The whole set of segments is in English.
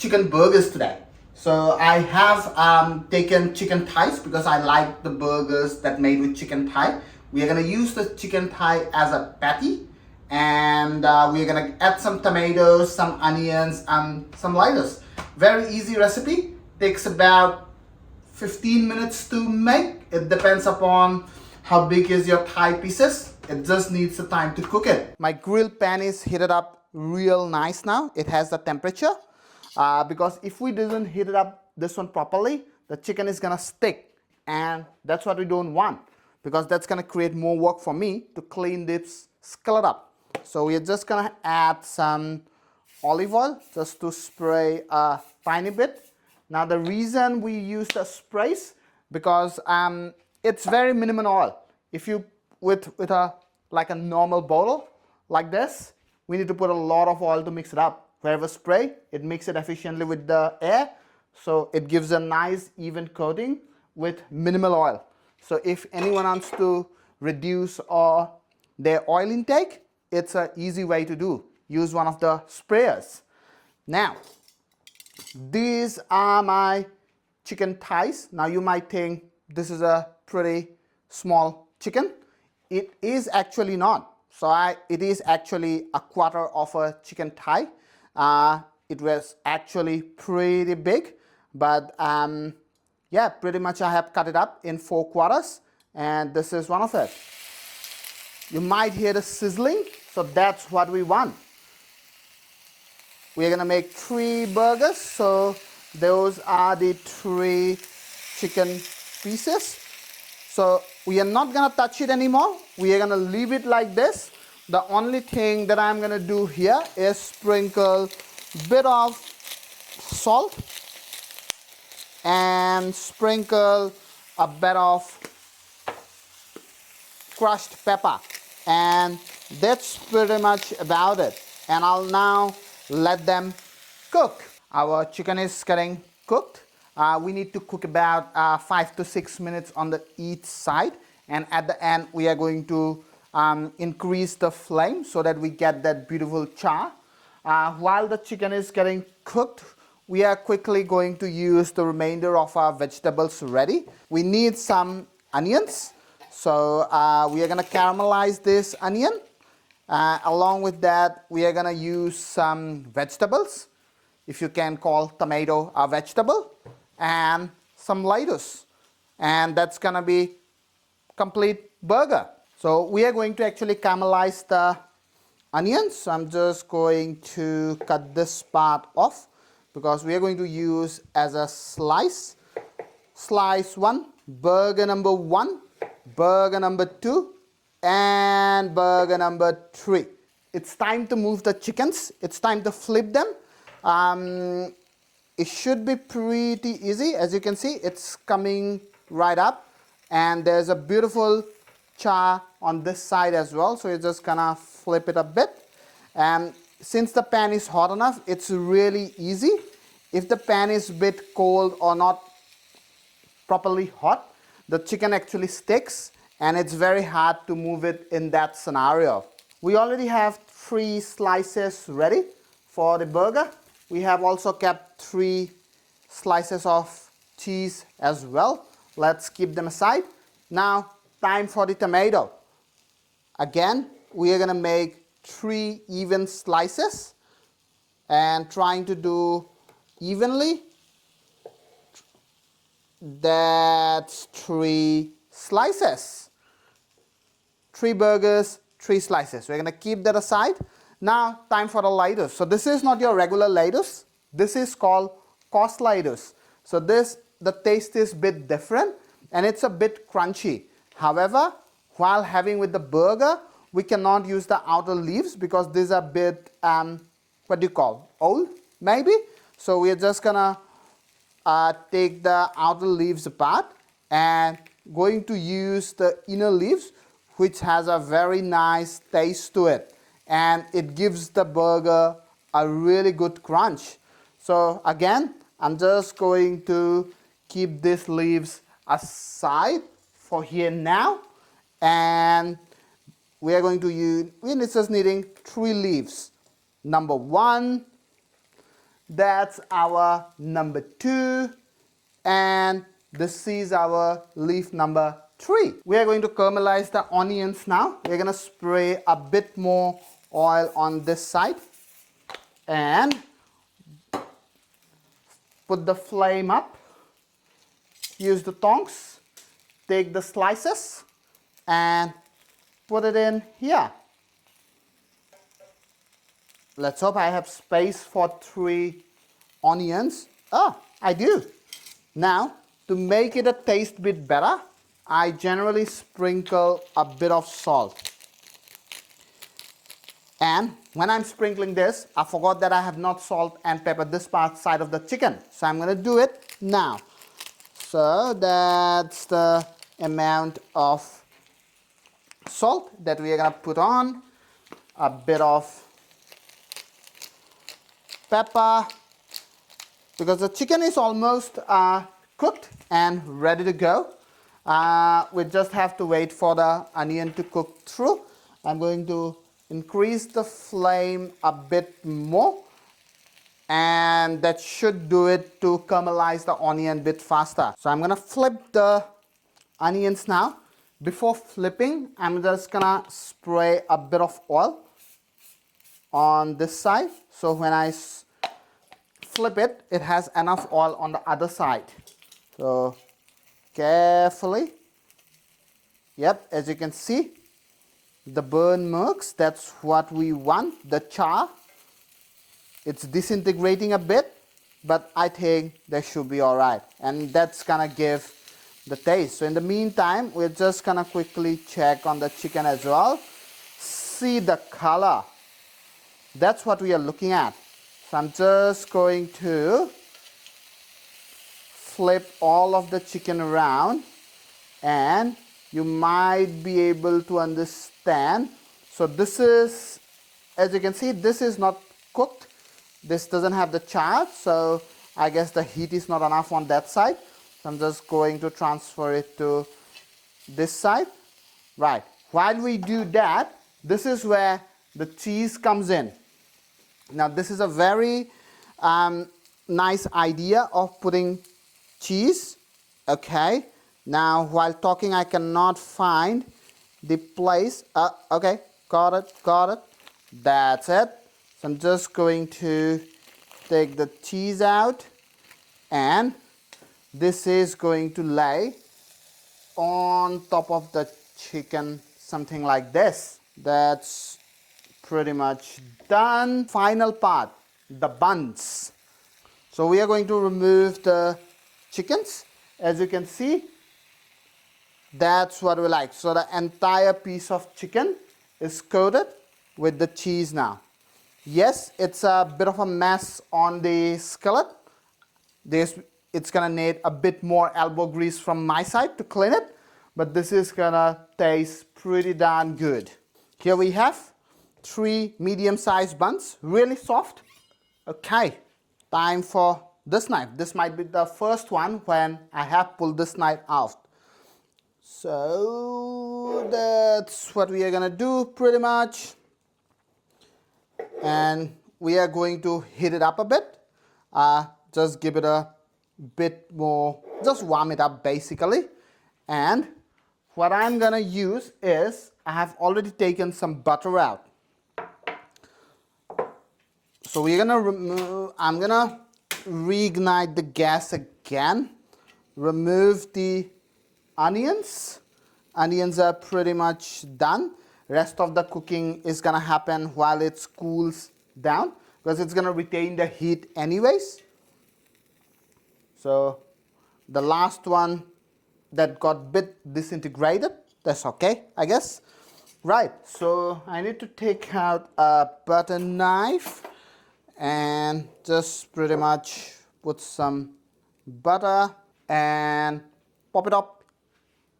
chicken burgers today. So I have taken chicken thighs because I like the burgers that made with chicken thigh. We are going to use the chicken thigh as a patty, and we are going to add some tomatoes, some onions, and some lettuce. Very easy recipe. Takes about 15 minutes to make. It depends upon how big is your thigh pieces. It just needs the time to cook it. My grill pan is heated up real nice now. It has the temperature because if we didn't heat it up this one properly, the chicken is gonna stick, and that's what we don't want, because that's gonna create more work for me to clean this skillet up. So we're just gonna add some olive oil just to spray a tiny bit. Now the reason we use the sprays, because it's very minimal oil. If you with a like a normal bottle like this, we need to put a lot of oil to mix it up. Wherever spray, it mixes it efficiently with the air, so it gives a nice even coating with minimal oil. So if anyone wants to reduce their oil intake, it's an easy way to do. Use one of the sprayers. Now, these are my chicken thighs. Now you might think this is a pretty small chicken. It is actually not. So it is actually a quarter of a chicken thigh. It was actually pretty big, but yeah, pretty much I have cut it up in 4 quarters, and this is one of it. You might hear the sizzling, so that's what we want. We're gonna make 3 burgers, so those are the 3 chicken pieces. So we are not gonna touch it anymore. We are gonna leave it like this. The only thing that I'm gonna do here is sprinkle a bit of salt and sprinkle a bit of crushed pepper, and that's pretty much about it. And I'll now let them cook. Our chicken is getting cooked. We need to cook about 5 to 6 minutes on each side, and at the end we are going to increase the flame so that we get that beautiful char. While the chicken is getting cooked, we are quickly going to use the remainder of our vegetables ready. We need some onions, so we are going to caramelize this onion. Along with that, we are going to use some vegetables, if you can call tomato a vegetable, and some lettuce, and that's going to be complete burger. So we are going to actually caramelize the onions. So I'm just going to cut this part off because we are going to use as a slice. Slice 1, burger number 1, burger number 2, and burger number 3. It's time to move the chickens. It's time to flip them. It should be pretty easy. As you can see, it's coming right up, and there's a beautiful char on this side as well. So you're just gonna flip it a bit, and since the pan is hot enough, it's really easy. If the pan is a bit cold or not properly hot, the chicken actually sticks, and it's very hard to move it in that scenario. We already have 3 slices ready for the burger. We have also kept 3 slices of cheese as well. Let's keep them aside. Now, time for the tomato. Again, we are gonna make 3 even slices and trying to do evenly. That's 3 slices. 3 burgers, 3 slices. We're gonna keep that aside. Now, time for the lettuce. So this is not your regular lettuce. This is called cost lettuce. So the taste is a bit different, and it's a bit crunchy. However, while having with the burger, we cannot use the outer leaves because these are a bit, what do you call, old maybe? So we're just gonna take the outer leaves apart and going to use the inner leaves, which has a very nice taste to it, and it gives the burger a really good crunch. So again, I'm just going to keep these leaves aside for here now, and we are going to use, we're just needing 3 leaves. Number 1, That's our number 2. And this is our leaf number 3. We are going to caramelize the onions now. We're going to spray a bit more oil on this side and put the flame up. Use the tongs, take the slices and put it in here. Let's hope I have space for 3 onions. Oh, I do. Now, to make it a taste bit better, I generally sprinkle a bit of salt. And when I'm sprinkling this, I forgot that I have not salt and peppered this side of the chicken. So I'm going to do it now. So that's the amount of salt that we are going to put on. A bit of pepper, because the chicken is almost cooked and ready to go. We just have to wait for the onion to cook through. I'm going to increase the flame a bit more, and that should do it to caramelize the onion a bit faster. So I'm going to flip the onions now. Before flipping, I'm just going to spray a bit of oil on this side, so when I flip it, it has enough oil on the other side. So carefully, yep, as you can see, the burn marks, that's what we want, the char. It's disintegrating a bit, but I think that should be alright, and that's gonna give the taste. So in the meantime, we're just gonna quickly check on the chicken as well. See the color. That's what we are looking at. So I'm just going to flip all of the chicken around, and you might be able to understand. So this is, as you can see, this is not cooked. This doesn't have the char, so I guess the heat is not enough on that side. So I'm just going to transfer it to this side. Right. While we do that, this is where the cheese comes in. Now this is a very nice idea of putting cheese. Okay. Now while talking, I cannot find the place. Okay, got it. That's it. So I'm just going to take the cheese out, and this is going to lay on top of the chicken, something like this. That's pretty much done. Final part, the buns. So we are going to remove the chickens. As you can see, that's what we like. So the entire piece of chicken is coated with the cheese now. Yes, it's a bit of a mess on the skillet. It's gonna need a bit more elbow grease from my side to clean it, but this is gonna taste pretty darn good. Here we have 3 medium-sized buns, really soft. Okay, time for this knife. This might be the first one when I have pulled this knife out. So that's what we are gonna do pretty much. And we are going to heat it up a bit. Just give it a bit more, just warm it up basically. And what I'm gonna use is, I have already taken some butter out. So we're gonna remove, I'm gonna reignite the gas again. Remove the onions. Onions are pretty much done. Rest of the cooking is gonna happen while it cools down, because it's gonna retain the heat anyways. So the last one that got bit disintegrated, that's okay, I guess. Right, so I need to take out a butter knife and just pretty much put some butter and pop it up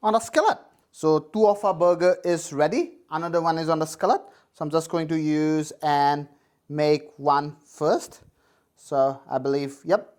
on a skillet. So 2 of our burger is ready. Another one is on the skillet. So I'm just going to use and make one first. So I believe, yep,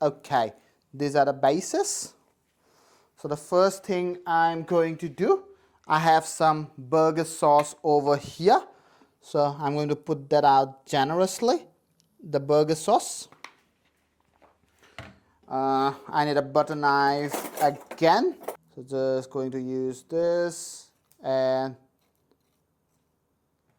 okay, these are the bases. So the first thing I'm going to do, I have some burger sauce over here. So I'm going to put that out generously. the burger sauce. I need a butter knife again. So just going to use this and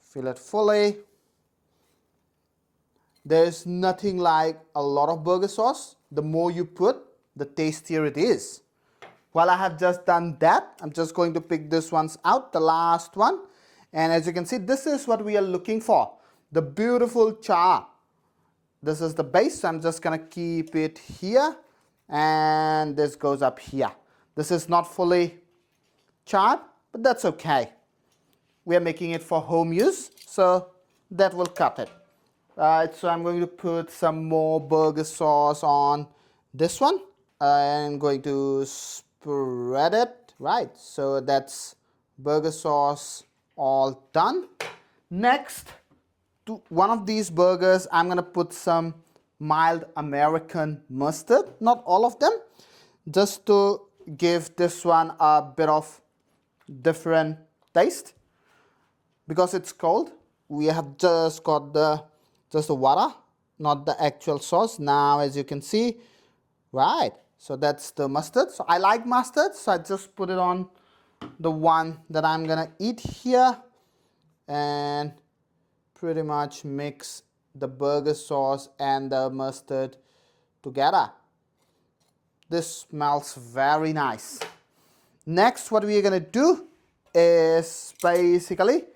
fill it fully. There's nothing like a lot of burger sauce. The more you put, the tastier it is. While I have just done that, I'm just going to pick this ones out, the last one. And as you can see, this is what we are looking for. The beautiful char. This is the base, so I'm just gonna keep it here. And this goes up here. This is not fully charred, but that's okay. We are making it for home use, so that will cut it. Right, so I'm going to put some more burger sauce on this one. I'm going to spread it. Right, so that's burger sauce all done. Next, to one of these burgers, I'm gonna put some mild American mustard. Not all of them, just to give this one a bit of different taste. Because it's cold, we have just got the water, not the actual sauce. Now, as you can see, right, so that's the mustard. So I like mustard, so I just put it on the one that I'm gonna eat here and pretty much mix the burger sauce and the mustard together. This smells very nice. Next, what we're gonna do is basically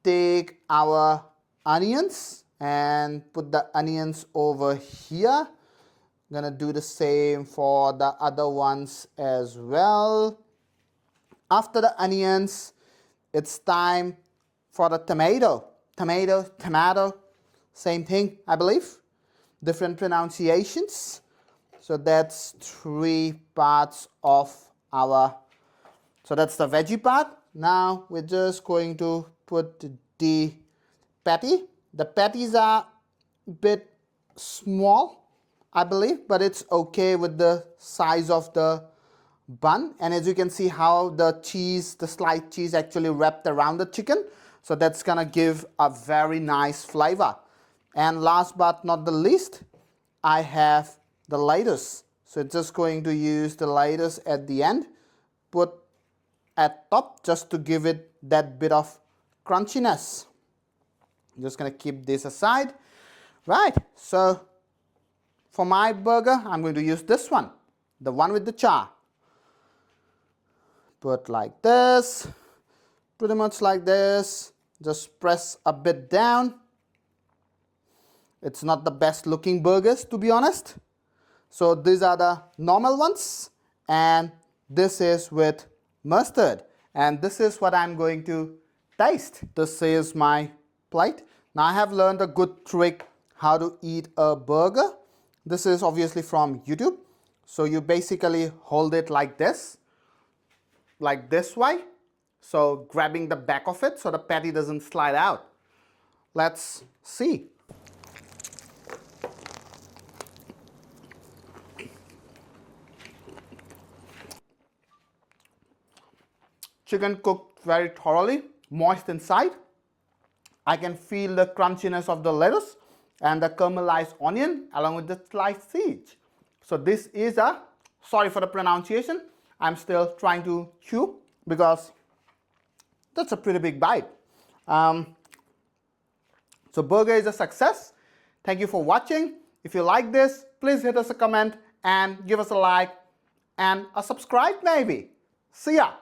take our onions and put the onions over here. I'm gonna do the same for the other ones as well. After the onions, it's time for the tomato. Tomato, same thing, I believe. Different pronunciations. So that's 3 parts of our, so that's the veggie part. Now we're just going to put the patty. The patties are a bit small, I believe, but it's okay with the size of the bun. And as you can see how the cheese, the sliced cheese actually wrapped around the chicken. So that's gonna give a very nice flavor. And last but not the least, I have the lettuce. So just going to use the lettuce at the end, put at top just to give it that bit of crunchiness. I'm just gonna keep this aside. Right, so for my burger, I'm going to use this one, the one with the char. Put like this, pretty much like this. Just press a bit down. It's not the best looking burgers, to be honest. So these are the normal ones, and this is with mustard. And this is what I'm going to taste. This is my plate. Now I have learned a good trick how to eat a burger. This is obviously from YouTube. So you basically hold it like this way. So grabbing the back of it so the patty doesn't slide out. Let's see. Chicken cooked very thoroughly, moist inside. I can feel the crunchiness of the lettuce and the caramelized onion along with the sliced cheese. So this is a, sorry for the pronunciation, I'm still trying to chew because that's a pretty big bite. So burger is a success. Thank you for watching. If you like this, please hit us a comment and give us a like and a subscribe maybe. See ya.